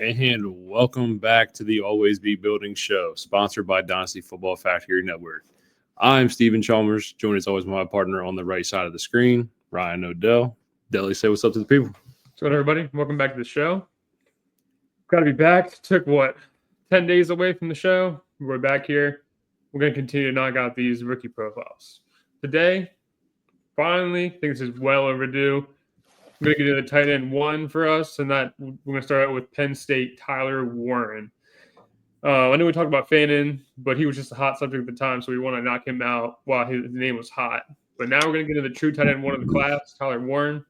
And welcome back to the Always Be Building Show, sponsored by Dynasty Football Factory Network. I'm Stephen Chalmers, joined as always by my partner on the right side of the screen, Ryan Odell. Deli, say what's up to the people. What's going on, everybody? Welcome back to the show. Got to be back. Took 10 days away from the show. We're back here. We're going to continue to knock out these rookie profiles. Today, finally, I think this is well overdue. I'm going to get to the tight end one for us, and that we're going to start out with Penn State Tyler Warren. I know we talked about Fannin, but he was just a hot subject at the time, so we want to knock him out while his name was hot. But now we're going to get into the true tight end one of the class, Tyler Warren.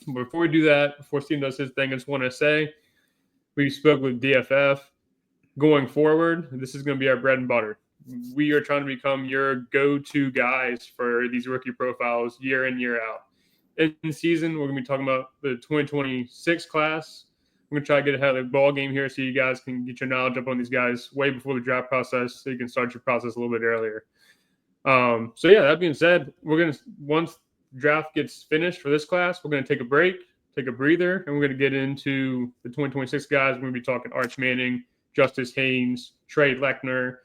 But before we do that, before Steve does his thing, I just want to say we spoke with DFF. Going forward, this is going to be our bread and butter. We are trying to become your go-to guys for these rookie profiles year in, year out. In season, we're going to be talking about the 2026 class. We're going to try to get ahead of the ball game here so you guys can get your knowledge up on these guys way before the draft process so you can start your process a little bit earlier. That being said, we're going to, once draft gets finished for this class, we're going to take a break, take a breather, and we're going to get into the 2026 guys. We're going to be talking Arch Manning, Justice Haynes, Trey Lechner,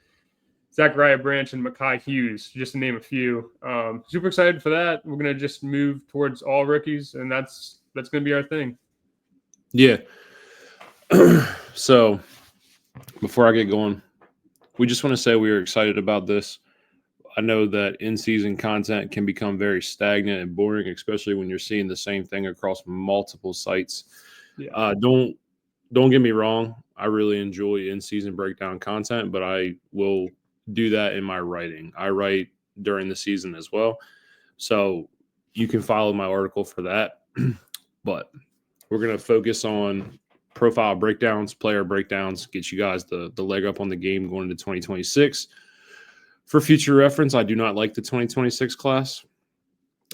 Zachariah Branch, and Mekhi Hughes, just to name a few. Super excited for that. We're going to just move towards all rookies, and that's going to be our thing. Yeah. So before I get going, we just want to say we are excited about this. I know that in-season content can become very stagnant and boring, especially when you're seeing the same thing across multiple sites. Yeah. Don't get me wrong. I really enjoy in-season breakdown content, but I will do that in my writing. I write during the season as well. So you can follow my article for that. But we're going to focus on profile breakdowns, player breakdowns, get you guys the leg up on the game going into 2026. For future reference, I do not like the 2026 class.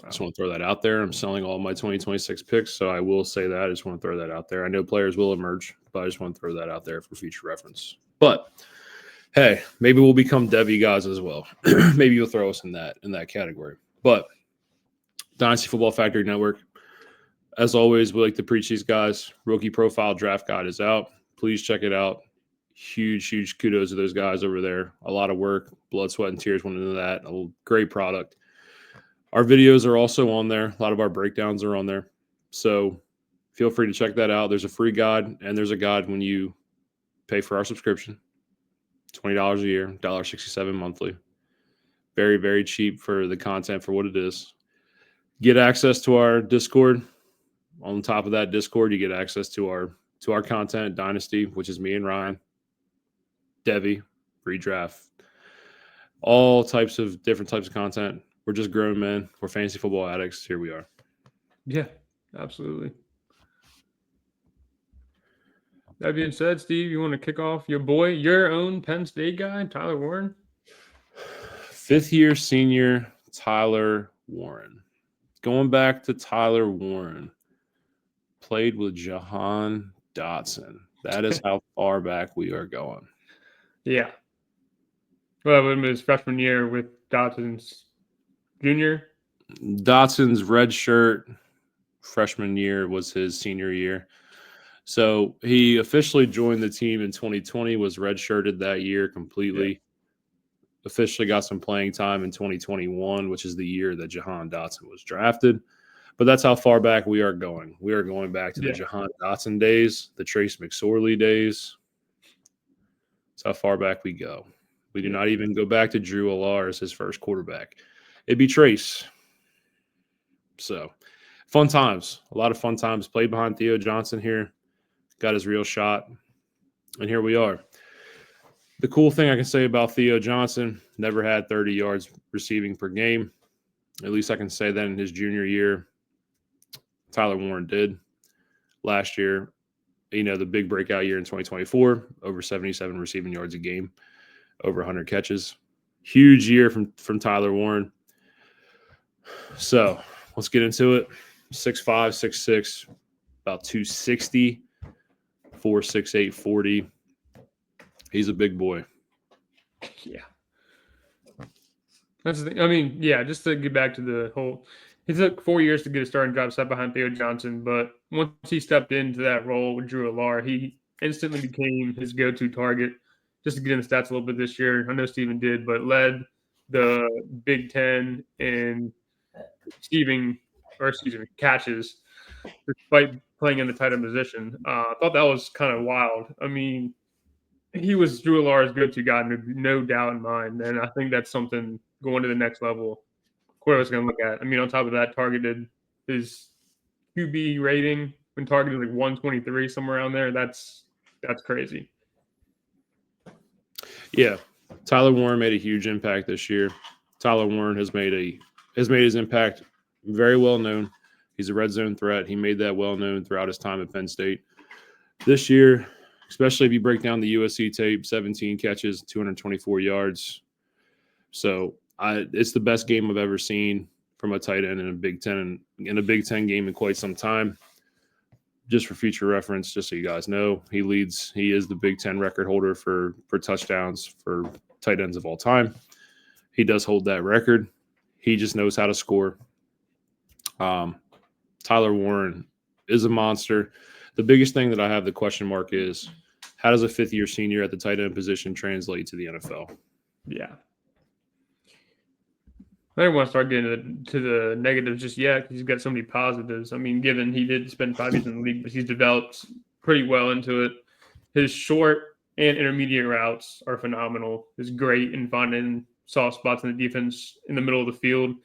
I just want to throw that out there. I'm selling all my 2026 picks, so I will say that. I just want to throw that out there. I know players will emerge, but I just want to throw that out there for future reference. But hey, maybe we'll become Devi guys as well. Maybe you'll throw us in that category. But Dynasty Football Factory Network, as always, we like to preach these guys. Rookie Profile Draft Guide is out. Please check it out. Huge kudos to those guys over there. A lot of work, blood, sweat, and tears went into that. A great product. Our videos are also on there. A lot of our breakdowns are on there. So feel free to check that out. There's a free guide, and there's a guide when you pay for our subscription. $20 a year, $1.67 monthly. Very, very cheap for the content for what it is. Get access to our Discord. On top of that Discord, you get access to our content, Dynasty, which is me and Ryan, Devi, redraft, all types of different types of content. We're just grown men. We're fantasy football addicts. Here we are. Yeah, absolutely. That being said, Steve, you want to kick off your own Penn State guy, Tyler Warren? Fifth-year senior Tyler Warren. Going back to Tyler Warren, played with Jahan Dotson. That is how far back we are going. Yeah. Well, it was his freshman year with Dotson's junior. Dotson's red shirt freshman year was his senior year. So he officially joined the team in 2020, was redshirted that year completely. Yeah. Officially got some playing time in 2021, which is the year that Jahan Dotson was drafted. But that's how far back we are going. We are going back to the Jahan Dotson days, the Trace McSorley days. That's how far back we go. We do not even go back to Drew Allar as his first quarterback. It'd be Trace. So, fun times. A lot of fun times. Played behind Theo Johnson here. Got his real shot. And here we are. The cool thing I can say about Theo Johnson, never had 30 yards receiving per game. At least I can say that in his junior year. Tyler Warren did last year. The big breakout year in 2024, over 77 receiving yards a game, over 100 catches. Huge year from Tyler Warren. So let's get into it. 6'5", 6'6", about 260, 4'6", 40. He's a big boy. Yeah. That's the thing. I mean, yeah, just to get back to the whole – it took 4 years to get a starting job set behind Theo Johnson, but once he stepped into that role with Drew Allar, he instantly became his go-to target. Just to get in the stats a little bit this year, I know Steven did, but led the Big Ten in catches despite playing in the tight end position. I thought that was kind of wild. I mean, he was Drew Lara's go-to guy, no doubt in mind, and I think that's something going to the next level. Quarterback's going to look at. I mean, on top of that, targeted his QB rating when targeted like 123 somewhere around there. That's crazy. Yeah, Tyler Warren made a huge impact this year. Tyler Warren has made his impact very well known. He's a red zone threat. He made that well known throughout his time at Penn State. This year, especially if you break down the USC tape, 17 catches, 224 yards. So it's the best game I've ever seen from a tight end in a Big Ten game in quite some time. Just for future reference, just so you guys know, he is the Big Ten record holder for touchdowns for tight ends of all time. He does hold that record. He just knows how to score. Tyler Warren is a monster. The biggest thing that I have the question mark is, how does a fifth-year senior at the tight end position translate to the NFL? Yeah. I don't want to start getting to the negatives just yet because he's got so many positives. I mean, given he did spend 5 years in the league, but he's developed pretty well into it. His short and intermediate routes are phenomenal. He's great in finding soft spots in the defense in the middle of the field.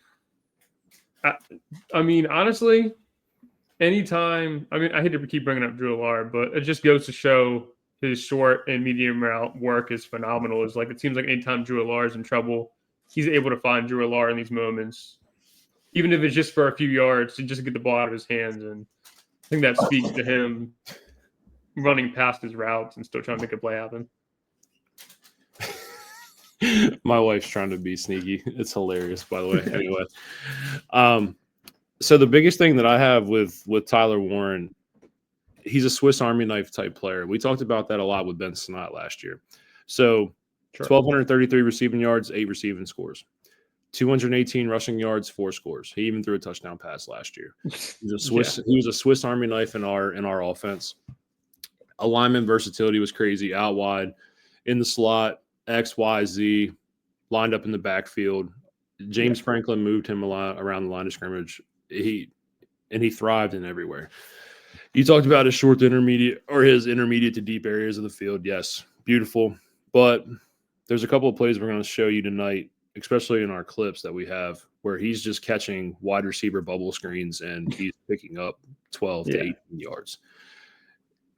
I mean, honestly, anytime – I mean, I hate to keep bringing up Drew Lar, but it just goes to show his short and medium route work is phenomenal. It's like it seems like anytime Drew Lar is in trouble – he's able to find Drew Lar in these moments, even if it's just for a few yards to just get the ball out of his hands. And I think that speaks to him running past his routes and still trying to make a play happen. My wife's trying to be sneaky. It's hilarious, by the way. Anyway, so the biggest thing that I have with Tyler Warren, he's a Swiss Army knife type player. We talked about that a lot with Ben Sinnott last year. So 1,233 receiving yards, 8 receiving scores. 218 rushing yards, 4 scores. He even threw a touchdown pass last year. He was a Swiss Army knife in our offense. Alignment versatility was crazy. Out wide, in the slot, X, Y, Z, lined up in the backfield. James Franklin moved him a lot around the line of scrimmage. He thrived in everywhere. You talked about his short to intermediate or his intermediate to deep areas of the field. Yes, beautiful. But there's a couple of plays we're going to show you tonight, especially in our clips that we have, where he's just catching wide receiver bubble screens and he's picking up 12 to 18 yards.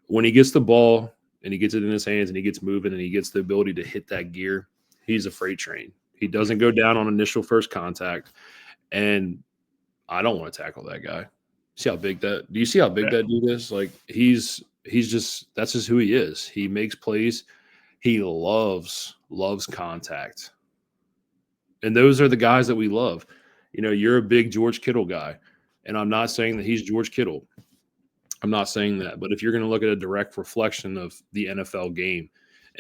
When he gets the ball and he gets it in his hands and he gets moving and he gets the ability to hit that gear, he's a freight train. He doesn't go down on initial first contact. And I don't want to tackle that guy. Do you see how big that dude is? Like he's just, that's just who he is. He makes plays. He loves contact. And those are the guys that we love. You know, you're a big George Kittle guy. And I'm not saying that he's George Kittle. I'm not saying that. But if you're going to look at a direct reflection of the NFL game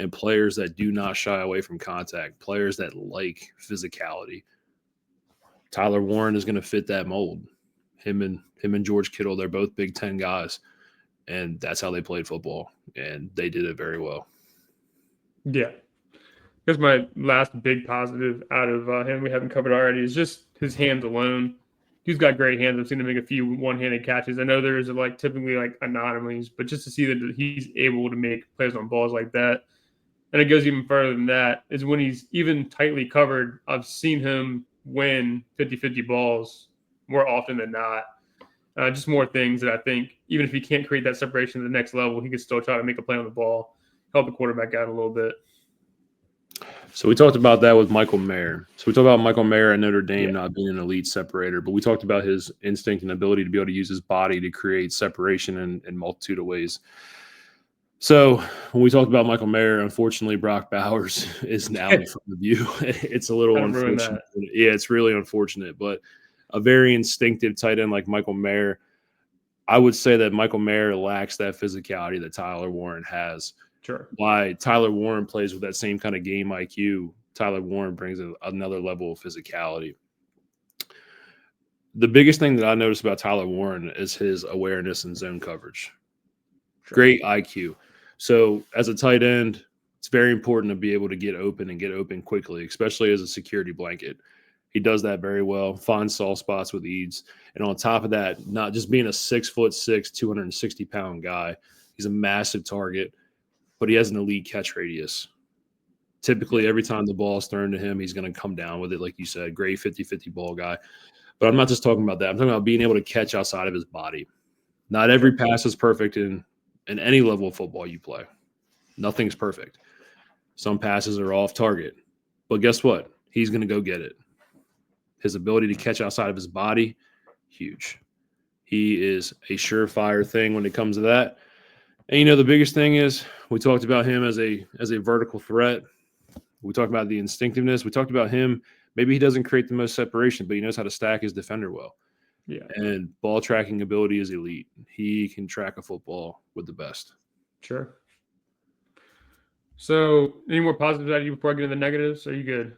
and players that do not shy away from contact, players that like physicality, Tyler Warren is going to fit that mold. Him and George Kittle, they're both Big Ten guys. And that's how they played football. And they did it very well. Yeah. Here's my last big positive out of him we haven't covered already is just his hands alone. He's got great hands. I've seen him make a few one-handed catches. I know there's typically anomalies, but just to see that he's able to make plays on balls like that, and it goes even further than that, is when he's even tightly covered, I've seen him win 50-50 balls more often than not. Just more things that I think, even if he can't create that separation to the next level, he could still try to make a play on the ball, help the quarterback out a little bit. So we talked about that with Michael Mayer. So we talked about Michael Mayer at Notre Dame not being an elite separator, but we talked about his instinct and ability to be able to use his body to create separation in multitude of ways. So when we talked about Michael Mayer, unfortunately, Brock Bowers is now in front of you. It's a little unfortunate. Yeah, it's really unfortunate, but a very instinctive tight end like Michael Mayer, I would say that Michael Mayer lacks that physicality that Tyler Warren has. Sure. Why Tyler Warren plays with that same kind of game IQ, Tyler Warren brings another level of physicality. The biggest thing that I noticed about Tyler Warren is his awareness and zone coverage. Sure. Great IQ. So as a tight end, it's very important to be able to get open and get open quickly, especially as a security blanket. He does that very well, finds soft spots with ease. And on top of that, not just being a 6'6", 260-pound guy, he's a massive target, but he has an elite catch radius. Typically, every time the ball is thrown to him, he's going to come down with it, like you said, great 50-50 ball guy. But I'm not just talking about that. I'm talking about being able to catch outside of his body. Not every pass is perfect in any level of football you play. Nothing's perfect. Some passes are off target. But guess what? He's going to go get it. His ability to catch outside of his body, huge. He is a surefire thing when it comes to that. And, the biggest thing is we talked about him as a vertical threat. We talked about the instinctiveness. We talked about him. Maybe he doesn't create the most separation, but he knows how to stack his defender well. Yeah. And ball tracking ability is elite. He can track a football with the best. Sure. So any more positives out of you before I get into the negatives? Are you good?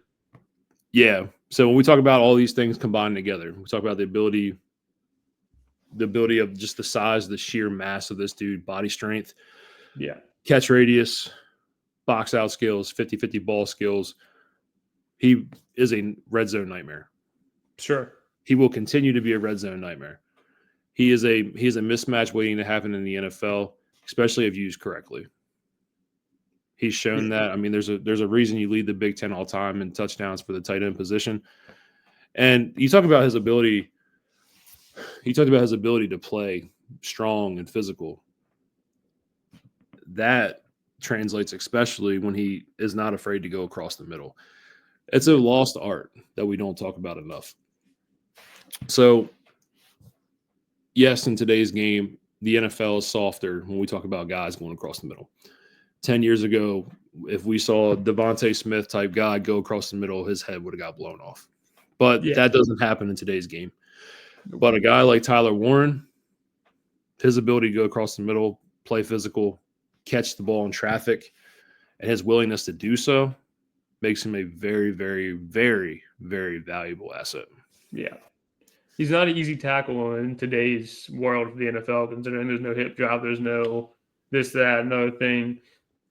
Yeah. So when we talk about all these things combined together, we talk about the ability of just the size, the sheer mass of this dude, body strength, catch radius, box out skills, 50-50 ball skills. He is a red zone nightmare. Sure. He will continue to be a red zone nightmare. He is a mismatch waiting to happen in the NFL, especially if used correctly. He's shown that. I mean, there's a reason you lead the Big Ten all time in touchdowns for the tight end position. And you talk about his ability. He talked about his ability to play strong and physical. That translates especially when he is not afraid to go across the middle. It's a lost art that we don't talk about enough. So, yes, in today's game, the NFL is softer when we talk about guys going across the middle. 10 years ago, if we saw a Devontae Smith type guy go across the middle, his head would have got blown off. But that doesn't happen in today's game. But a guy like Tyler Warren, his ability to go across the middle, play physical, catch the ball in traffic, and his willingness to do so makes him a very, very, very, very valuable asset. Yeah. He's not an easy tackle in today's world for the NFL, considering there's no hip drop, there's no this, that, another thing.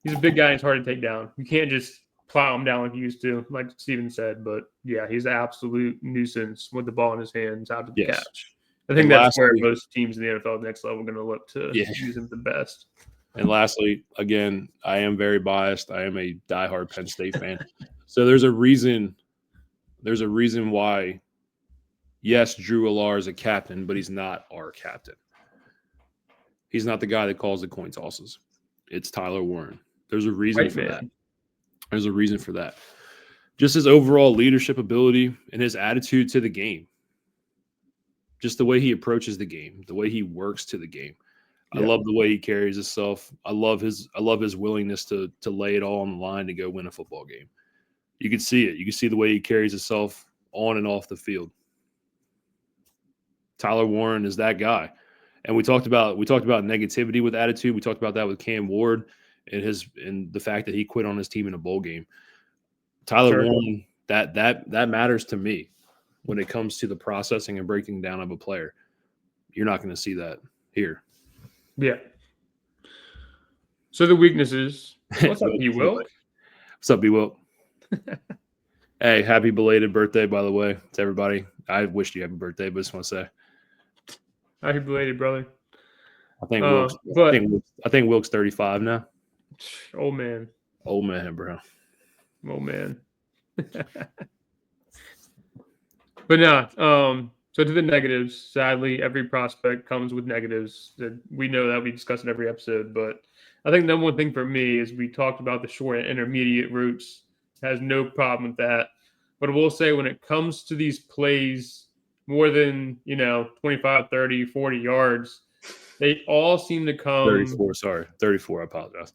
He's a big guy and it's hard to take down. You can't just plow him down like you used to, like Steven said. But, yeah, he's an absolute nuisance with the ball in his hands out to the catch. I think that's where most teams in the NFL next level are going to look to use him the best. And lastly, again, I am very biased. I am a diehard Penn State fan. So there's a reason why, yes, Drew Allar is a captain, but he's not our captain. He's not the guy that calls the coin tosses. It's Tyler Warren. There's a reason for that. There's a reason for that. Just his overall leadership ability and his attitude to the game. Just the way he approaches the game, the way he works to the game. I love the way he carries himself. I love his willingness to lay it all on the line to go win a football game. You can see it. You can see the way he carries himself on and off the field. Tyler Warren is that guy. And we talked about negativity with attitude. We talked about that with Cam Ward and the fact that he quit on his team in a bowl game. Tyler Warren, that matters to me when it comes to the processing and breaking down of a player. You're not going to see that here. Yeah. So the weaknesses. What's up, B-Wilk? What's up, B-Wilk? Hey, happy belated birthday, by the way, to everybody. I wished you happy birthday, but just want to say. Happy belated, brother. I think Wilk's 35 now. Old man. Old man, bro. Old man. But no, so to the negatives, sadly, every prospect comes with negatives. We know that we discuss in every episode, but I think the number one thing for me is we talked about the short and intermediate routes. Has no problem with that. But I will say when it comes to these plays more than, 25, 30, 40 yards, they all seem to come 34, I apologize.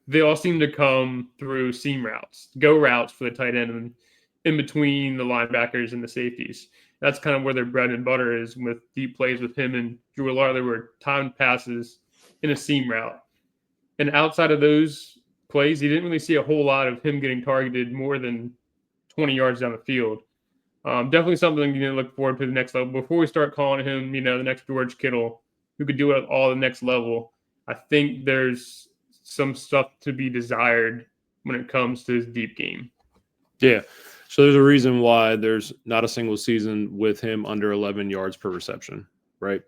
They all seem to come through seam routes, go routes for the tight end and in between the linebackers and the safeties. That's kind of where their bread and butter is with deep plays with him and Drew Allar. There were timed passes in a seam route. And outside of those plays, you didn't really see a whole lot of him getting targeted more than 20 yards down the field. Definitely something you need to look forward to the next level. Before we start calling him, the next George Kittle, who could do it all the next level, I think there's some stuff to be desired when it comes to his deep game. Yeah. So there's a reason why there's not a single season with him under 11 yards per reception, right?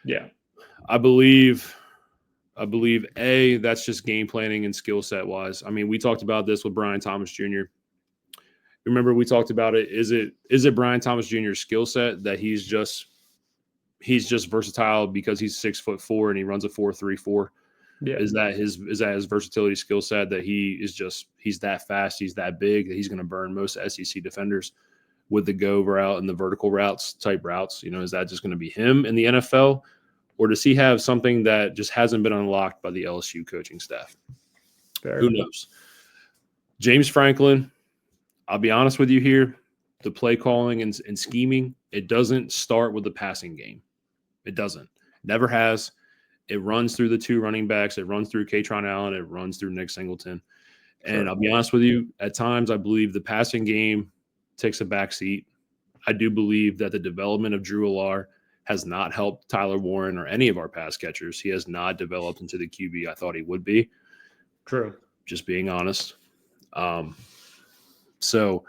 Yeah. I believe that's just game planning and skill set wise. I mean, we talked about this with Brian Thomas Jr. Remember, we talked about it. Is it Brian Thomas Jr.'s skill set that he's just versatile because he's 6'4" and he runs a 4.34? Yeah. Is that his versatility skill set that he's that fast, he's that big that he's going to burn most SEC defenders with the go route and the vertical type routes? You know, is that just going to be him in the NFL, or does he have something that just hasn't been unlocked by the LSU coaching staff? Fair. Who knows? James Franklin, I'll be honest with you here, the play calling and scheming, it doesn't start with the passing game. It doesn't. Never has. It runs through the two running backs. It runs through Katron Allen. It runs through Nick Singleton. And Sure. I'll be honest with you, at times I believe the passing game takes a back seat. I do believe that the development of Drew Allar has not helped Tyler Warren or any of our pass catchers. He has not developed into the QB I thought he would be. True. Just being honest. So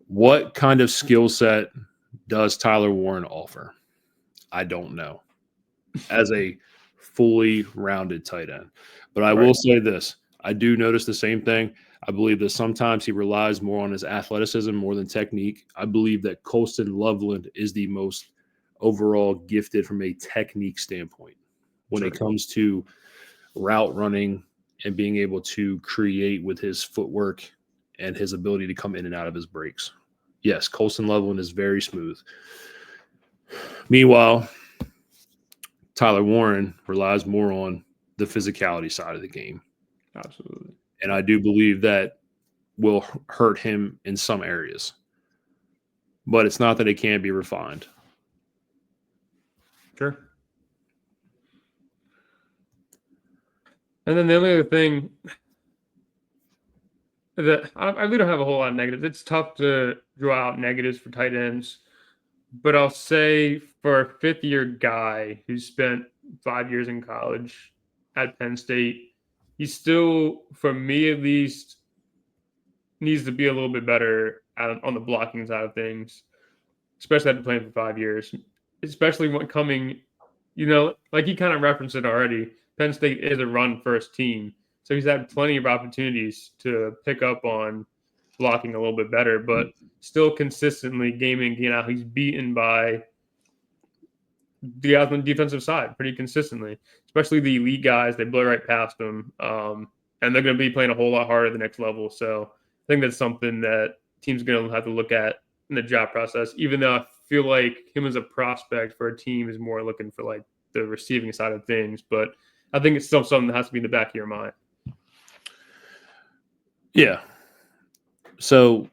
what kind of skill set does Tyler Warren offer? I don't know. As a fully rounded tight end. But I will say this. I do notice the same thing. I believe that sometimes he relies more on his athleticism more than technique. I believe that Colston Loveland is the most overall gifted from a technique standpoint when it comes to route running and being able to create with his footwork and his ability to come in and out of his breaks. Yes, Colston Loveland is very smooth. Meanwhile, Tyler Warren relies more on the physicality side of the game. Absolutely. And I do believe that will hurt him in some areas. But it's not that it can't be refined. Sure. And then the only other thing that I really don't have a whole lot of negatives. It's tough to draw out negatives for tight ends. But I'll say for a fifth-year guy who spent 5 years in college at Penn State, he still, for me at least, needs to be a little bit better on the blocking side of things, especially after playing for 5 years. Especially when coming, like he kind of referenced it already, Penn State is a run-first team. So he's had plenty of opportunities to pick up on blocking a little bit better, but still consistently game in, game out, he's beaten by the guys on the defensive side pretty consistently, especially the elite guys. They blow right past them, and they're going to be playing a whole lot harder at the next level. So I think that's something that teams are going to have to look at in the draft process, even though I feel like him as a prospect for a team is more looking for like the receiving side of things. But I think it's still something that has to be in the back of your mind. Yeah. So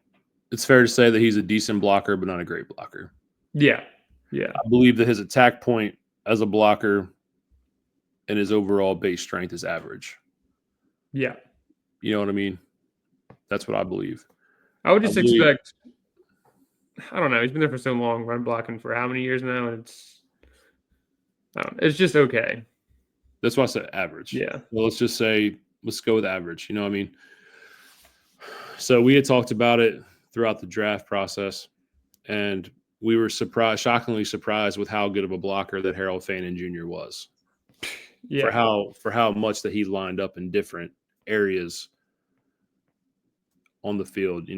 it's fair to say that he's a decent blocker, but not a great blocker. Yeah. Yeah. I believe that his attack point as a blocker and his overall base strength is average. Yeah. You know what I mean? That's what I believe. I would just expect, I don't know, he's been there for so long, run blocking for how many years now? And it's just okay. That's why I said average. Yeah. Well, let's go with average. You know what I mean? So we had talked about it throughout the draft process, and we were shockingly surprised with how good of a blocker that Harold Fannin Jr. was. Yeah. For how much that he lined up in different areas on the field.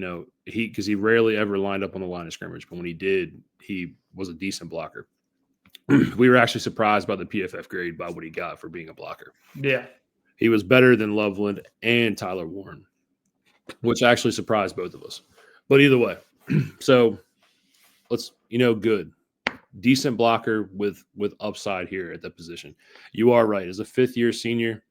Because he rarely ever lined up on the line of scrimmage, but when he did, he was a decent blocker. We were actually surprised by the PFF grade by what he got for being a blocker. Yeah. He was better than Loveland and Tyler Warren, which actually surprised both of us. But either way, so let's, good. Decent blocker with upside here at the position. You are right. As a fifth-year senior,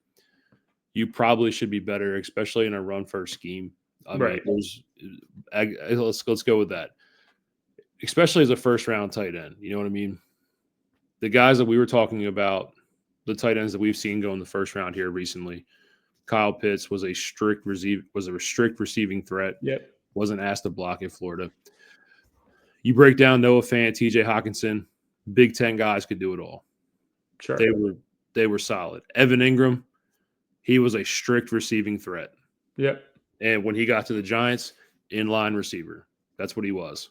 you probably should be better, especially in a run-first scheme. Right. Let's go with that. Especially as a first-round tight end. You know what I mean? The guys that we were talking about, the tight ends that we've seen go in the first round here recently, Kyle Pitts was a strict receiving threat. Yep. Wasn't asked to block at Florida. You break down Noah Fant, TJ Hawkinson, Big Ten guys could do it all. Sure. They were solid. Evan Ingram, he was a strict receiving threat. Yep. And when he got to the Giants, inline receiver. That's what he was.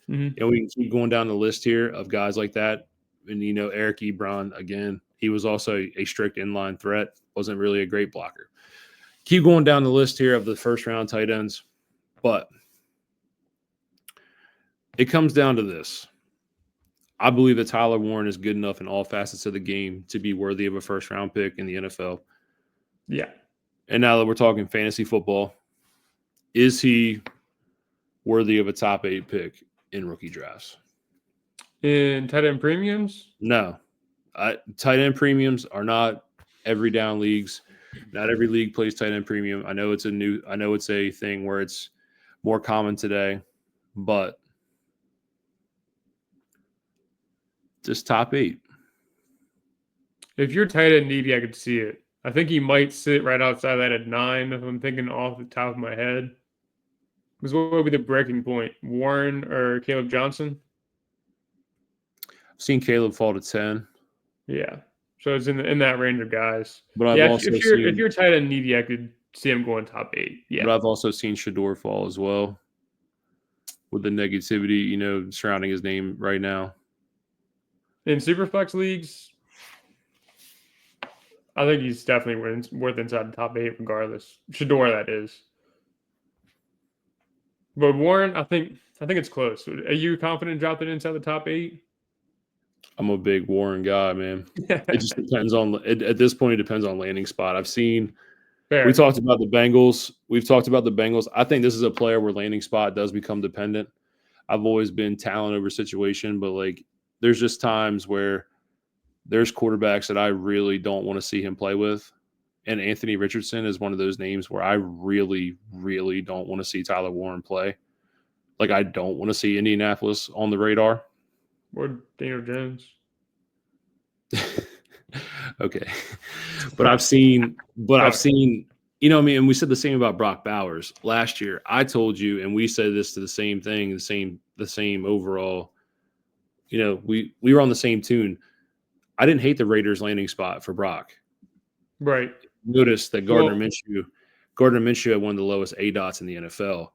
Mm-hmm. And we can keep going down the list here of guys like that. And, Eric Ebron, again, he was also a strict inline threat, wasn't really a great blocker. Keep going down the list here of the first-round tight ends. But it comes down to this. I believe that Tyler Warren is good enough in all facets of the game to be worthy of a first-round pick in the NFL. Yeah. And now that we're talking fantasy football, is he worthy of a top 8 pick in rookie drafts? In tight end premiums? No. Tight end premiums are not every down leagues. Not every league plays tight end premium. I know it's a thing where it's more common today, but just top 8. If you're tight end needy, I could see it. I think he might sit right outside that at 9, if I'm thinking off the top of my head. Because what would be the breaking point? Warren or Caleb Johnson? I've seen Caleb fall to 10. Yeah. So it's in that range of guys. But I've also if you're tight end needy, I could see him going top 8. Yeah. But I've also seen Shador fall as well, with the negativity, surrounding his name right now. In Superflex leagues, I think he's definitely worth inside the top 8 regardless. Shador, that is. But Warren, I think it's close. Are you confident dropping inside the top 8? I'm a big Warren guy, man. It just depends at this point, it depends on landing spot. I've seen Fair. We talked about the Bengals. We've talked about the Bengals. I think this is a player where landing spot does become dependent. I've always been talent over situation, but there's just times where there's quarterbacks that I really don't want to see him play with. And Anthony Richardson is one of those names where I really, really don't want to see Tyler Warren play. I don't want to see Indianapolis on the radar. Or Daniel Jones. Okay. I've seen, and we said the same about Brock Bowers last year. I told you, and we said this to the same thing, the same overall, we were on the same tune. I didn't hate the Raiders landing spot for Brock. Right. Notice that Gardner Minshew had one of the lowest ADOTs in the NFL.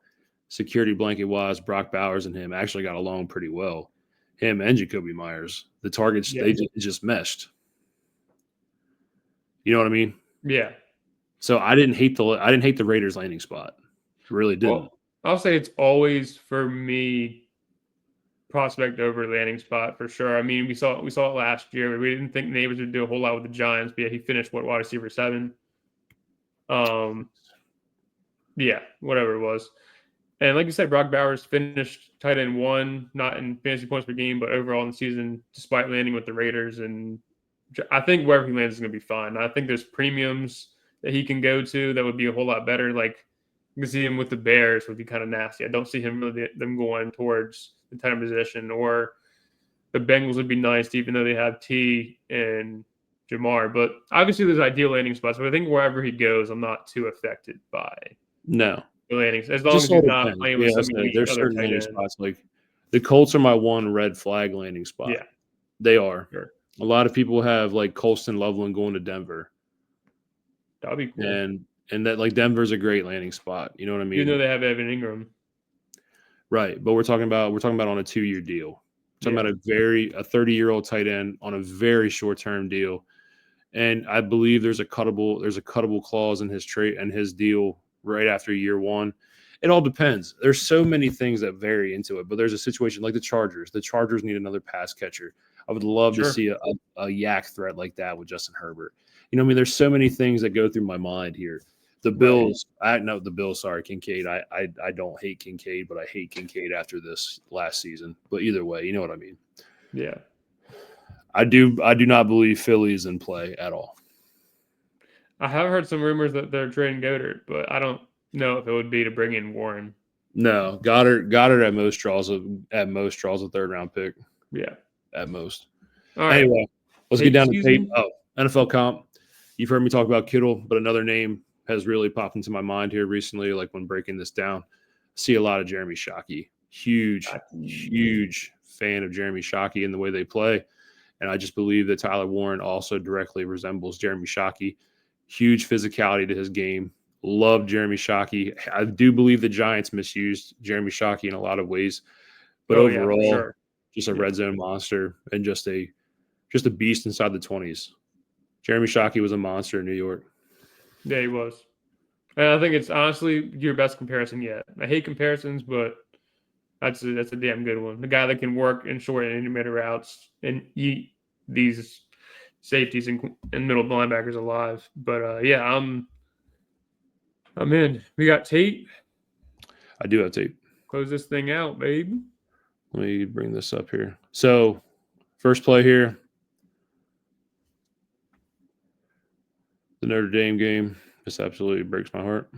Security blanket wise, Brock Bowers and him actually got along pretty well. Him and Jacoby Myers, the targets, they just meshed. You know what I mean? Yeah. So I didn't hate the Raiders landing spot. Really didn't. Well, I'll say it's always for me prospect over landing spot for sure. I mean, we saw it last year. We didn't think Neighbors would do a whole lot with the Giants, but yeah, he finished wide receiver 7. Yeah, whatever it was. And like you said, Brock Bowers finished tight end 1, not in fantasy points per game, but overall in the season, despite landing with the Raiders. And I think wherever he lands is going to be fine. I think there's premiums that he can go to that would be a whole lot better. Like you can see him with the Bears would be kind of nasty. I don't see them going towards the tight end position, or the Bengals would be nice, even though they have T and Jamar. But obviously there's ideal landing spots. But I think wherever he goes, I'm not too affected by no landings, as long as he's not playing with some there's certain landing spots. The Colts are my one red flag landing spot. Yeah, they are. Sure. A lot of people have Colston Loveland going to Denver. That'd be cool. And that Denver's a great landing spot. You know what I mean? You know they have Evan Ingram. Right, but we're talking about on a 2-year deal. We're talking about a 30-year-old tight end on a very short-term deal. And I believe there's a cuttable clause in his trade and his deal right after year 1. It all depends. There's so many things that vary into it, but there's a situation like the Chargers. The Chargers need another pass catcher. I would love to see a yak threat like that with Justin Herbert. You know what I mean? There's so many things that go through my mind here. The Bills, sorry, Kincaid. I don't hate Kincaid, but I hate Kincaid after this last season. But either way, you know what I mean? Yeah. I do not believe Philly is in play at all. I have heard some rumors that they're trading Goddard, but I don't know if it would be to bring in Warren. No, Goddard at most draws a 3rd-round pick. Yeah, at most. All right. Anyway, let's get down to tape. NFL comp. You've heard me talk about Kittle, but another name has really popped into my mind here recently. When breaking this down, see a lot of Jeremy Shockey. Huge fan of Jeremy Shockey and the way they play. And I just believe that Tyler Warren also directly resembles Jeremy Shockey. Huge physicality to his game. Love Jeremy Shockey. I do believe the Giants misused Jeremy Shockey in a lot of ways, but overall, yeah, sure. just a red zone monster and just a beast inside the 20s. Jeremy Shockey was a monster in New York. Yeah, he was. And I think it's honestly your best comparison yet. I hate comparisons, but that's a damn good one. The guy that can work in short and intermediate routes and eat these safeties and middle linebackers alive. But yeah, I'm in. We got tape. I do have tape. Close this thing out, baby. Let me bring this up here. So, first play here. The Notre Dame game. This absolutely breaks my heart.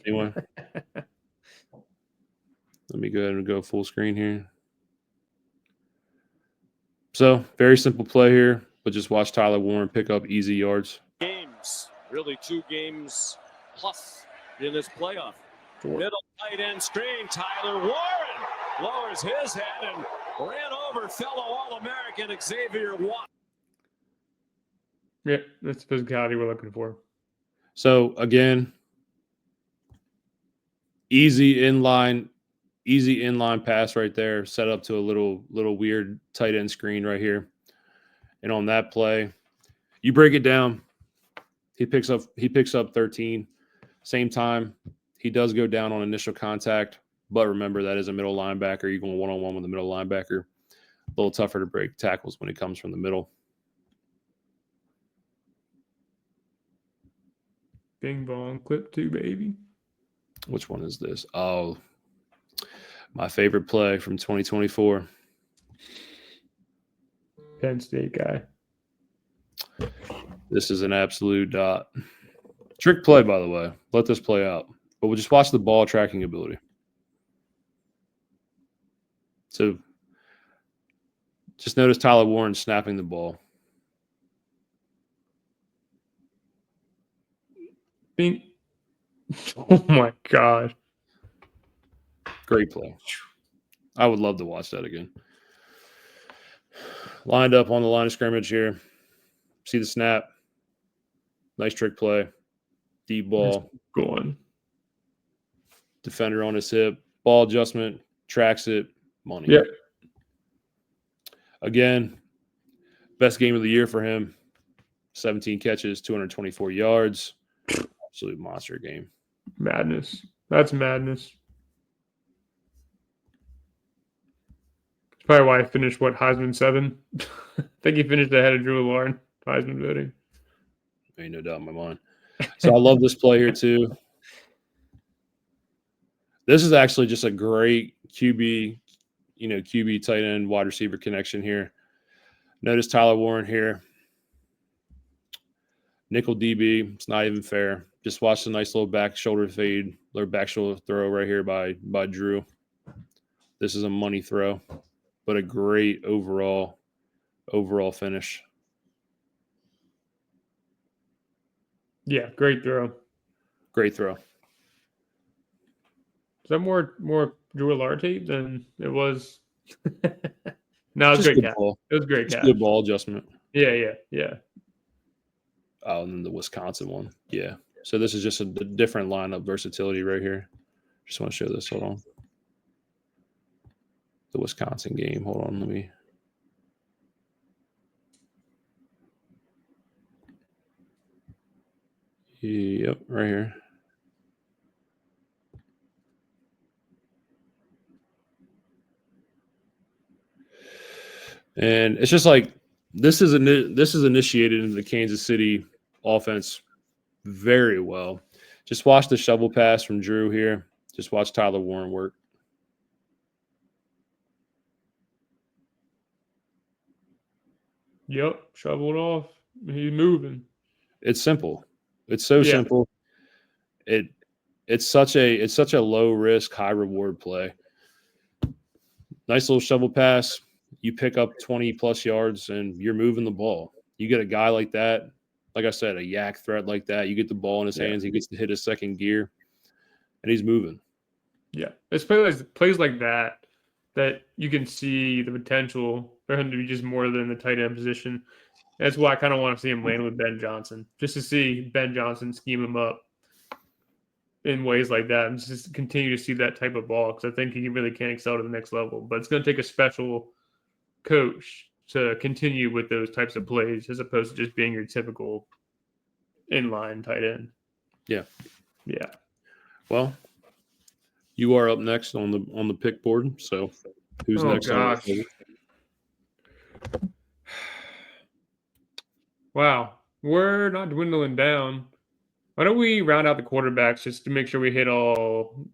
Anyway. Let me go ahead and go full screen here. So, very simple play here, but just watch Tyler Warren pick up easy yards. Games, really 2 games plus in this playoff. Middle tight end screen, Tyler Warren lowers his head and ran over fellow All-American Xavier Watt. Yeah, that's the physicality we're looking for. So, again, easy inline pass right there, set up to a little weird tight end screen right here. And on that play, you break it down. He picks up 13. Same time, he does go down on initial contact, but remember that is a middle linebacker. You're going one-on-one with the middle linebacker. A little tougher to break tackles when it comes from the middle. Bing bong, clip 2, baby. Which one is this? Oh, my favorite play from 2024. Penn State guy. This is an absolute trick play, by the way. Let this play out. But we'll just watch the ball tracking ability. So just notice Tyler Warren snapping the ball. Bing. Oh, my God. Great play. I would love to watch that again. Lined up on the line of scrimmage here. See the snap. Nice trick play. Deep ball. Going. Defender on his hip. Ball adjustment. Tracks it. Money. Yep. Again, best game of the year for him. 17 catches, 224 yards. Absolute monster game. Madness. That's madness. Probably why I finished, Heisman 7? I think he finished ahead of Drew Lauren, Heisman voting. Ain't no doubt in my mind. So I love this play here too. This is actually just a great QB tight end wide receiver connection here. Notice Tyler Warren here. Nickel DB. It's not even fair. Just watch the nice little back shoulder fade, little back shoulder throw right here by Drew. This is a money throw, but a great overall finish. Yeah, great throw. Great throw. Is that more Drew Allard tape than it was? No, it was great catch. It was great catch. Good ball adjustment. Yeah. Oh, and then the Wisconsin one. Yeah. So this is just a different lineup versatility right here. Just want to show this. Hold on. The Wisconsin game. Hold on. Let me. Yep, right here. And it's just like this is initiated into the Kansas City offense very well. Just watch the shovel pass from Drew here. Just watch Tyler Warren work. Yep, shoveled off. He's moving. It's simple. It's so simple. It's such a low risk, high reward play. Nice little shovel pass. You pick up 20 plus yards and you're moving the ball. You get a guy like that, like I said, a yak threat like that. You get the ball in his hands. He gets to hit his second gear, and he's moving. Yeah, it's plays like that you can see the potential for him to be just more than the tight end position. That's why I kind of want to see him land with Ben Johnson, just to see Ben Johnson scheme him up in ways like that and just continue to see that type of ball because I think he really can excel to the next level. But it's going to take a special coach to continue with those types of plays as opposed to just being your typical inline tight end. Yeah. Yeah. Well, you are up next on the pick board. So who's next? Gosh. Wow. We're not dwindling down. Why don't we round out the quarterbacks just to make sure we hit all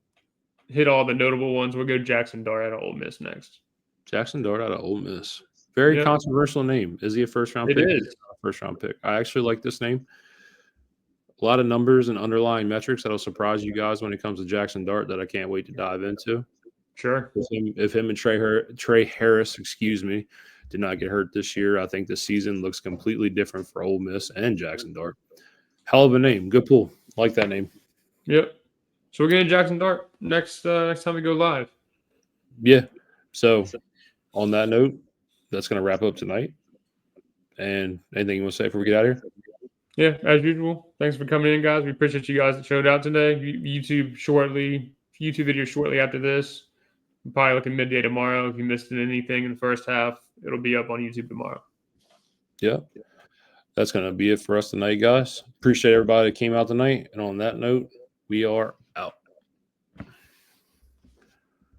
the notable ones? We'll go Jackson Dart out of Ole Miss next. Jackson Dart out of Ole Miss. Very controversial name. Is he a first-round pick? It is. First-round pick. I actually like this name. A lot of numbers and underlying metrics that'll surprise you guys when it comes to Jackson Dart that I can't wait to dive into. Sure. If him and Trey Harris, did not get hurt this year, I think the season looks completely different for Ole Miss and Jackson Dart. Hell of a name. Good pull. Like that name. Yep. So we're getting Jackson Dart next time we go live. Yeah. So on that note, that's going to wrap up tonight. And anything you want to say before we get out of here? Yeah, as usual. Thanks for coming in, guys. We appreciate you guys that showed out today. YouTube video shortly after this. We're probably looking midday tomorrow. If you missed anything in the first half, it'll be up on YouTube tomorrow. Yeah. That's going to be it for us tonight, guys. Appreciate everybody that came out tonight. And on that note, we are